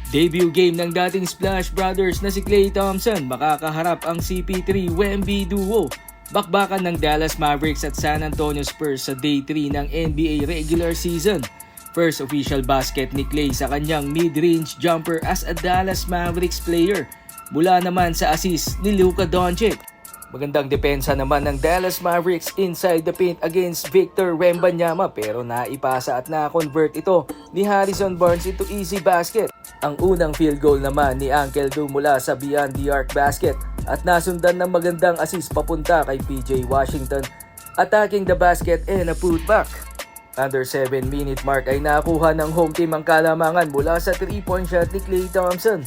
Debut game ng dating Splash Brothers na si Klay Thompson, makakaharap ang CP3 Wemby duo. Bakbakan ng Dallas Mavericks at San Antonio Spurs sa Day 3 ng NBA regular season. First official basket ni Klay sa kanyang mid-range jumper as a Dallas Mavericks player. Mula naman sa assist ni Luka Doncic. Magandang depensa naman ng Dallas Mavericks inside the paint against Victor Wembanyama pero naipasa at na-convert ito ni Harrison Barnes into easy basket. Ang unang field goal naman ni Uncle Du mula sa beyond the arc basket at nasundan ng magandang assist papunta kay PJ Washington attacking the basket and a putback. Under 7-minute mark ay nakuha ng home team ang kalamangan mula sa 3-point shot ni Klay Thompson.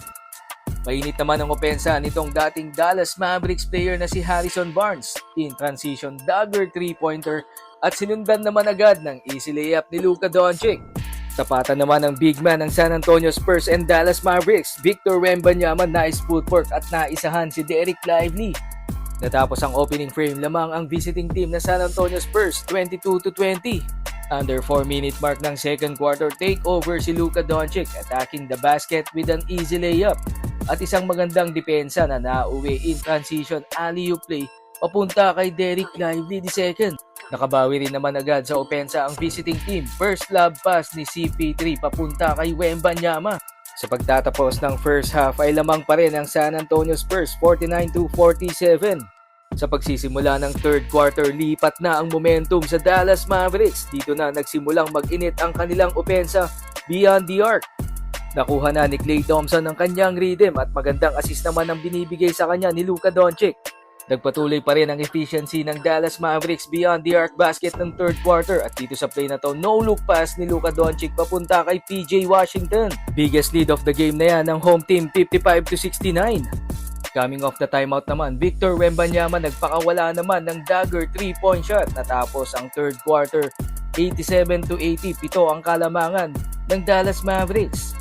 Mainit naman ang opensa nitong dating Dallas Mavericks player na si Harrison Barnes. In transition dagger 3-pointer at sinundan naman agad ng easy layup ni Luka Doncic. Tapatan naman ng big man ng San Antonio Spurs and Dallas Mavericks, Victor Wembanyama nice footwork at naisahan si Dereck Lively. Natapos ang opening frame lamang ang visiting team na San Antonio Spurs 22-20. Under 4-minute mark ng second quarter, takeover si Luka Doncic attacking the basket with an easy layup. At isang magandang depensa na nauwi in transition alley-oop play papunta kay Dereck Lively II. Nakabawi rin naman agad sa opensa ang visiting team. First lob pass ni CP3 papunta kay Wembanyama. Sa pagtatapos ng first half ay lamang pa rin ang San Antonio Spurs 49-47. Sa pagsisimula ng third quarter, lipat na ang momentum sa Dallas Mavericks. Dito na nagsimulang mag-init ang kanilang opensa beyond the arc. Nakuha na ni Klay Thompson ang kanyang rhythm at magandang assist naman ang binibigay sa kanya ni Luka Doncic. Nagpatuloy pa rin ang efficiency ng Dallas Mavericks beyond the arc basket ng third quarter at dito sa play na to, no-look pass ni Luka Doncic papunta kay PJ Washington. Biggest lead of the game na yan ng home team, 55-69. Coming off the timeout naman, Victor Wembanyama nagpakawala naman ng dagger 3-point shot. Natapos ang third quarter, 87-80, pito ang kalamangan ng Dallas Mavericks.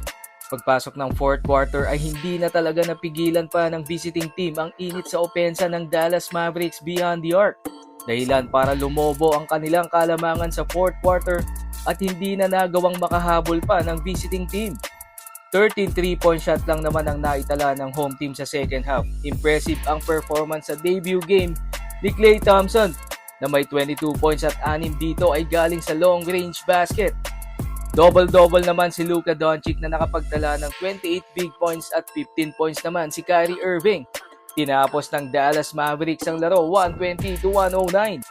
Pagpasok ng fourth quarter ay hindi na talaga napigilan pa ng visiting team ang init sa opensa ng Dallas Mavericks beyond the arc. Dahilan para lumobo ang kanilang kalamangan sa fourth quarter at hindi na nagawang makahabol pa ng visiting team. 13 3-point shot lang naman ang naitala ng home team sa second half. Impressive ang performance sa debut game ni Klay Thompson na may 22 points at 6 dito ay galing sa long range basket. Double-double naman si Luka Doncic na nakapagtala ng 28 big points at 15 points naman si Kyrie Irving. Tinapos ng Dallas Mavericks ang laro 120-109.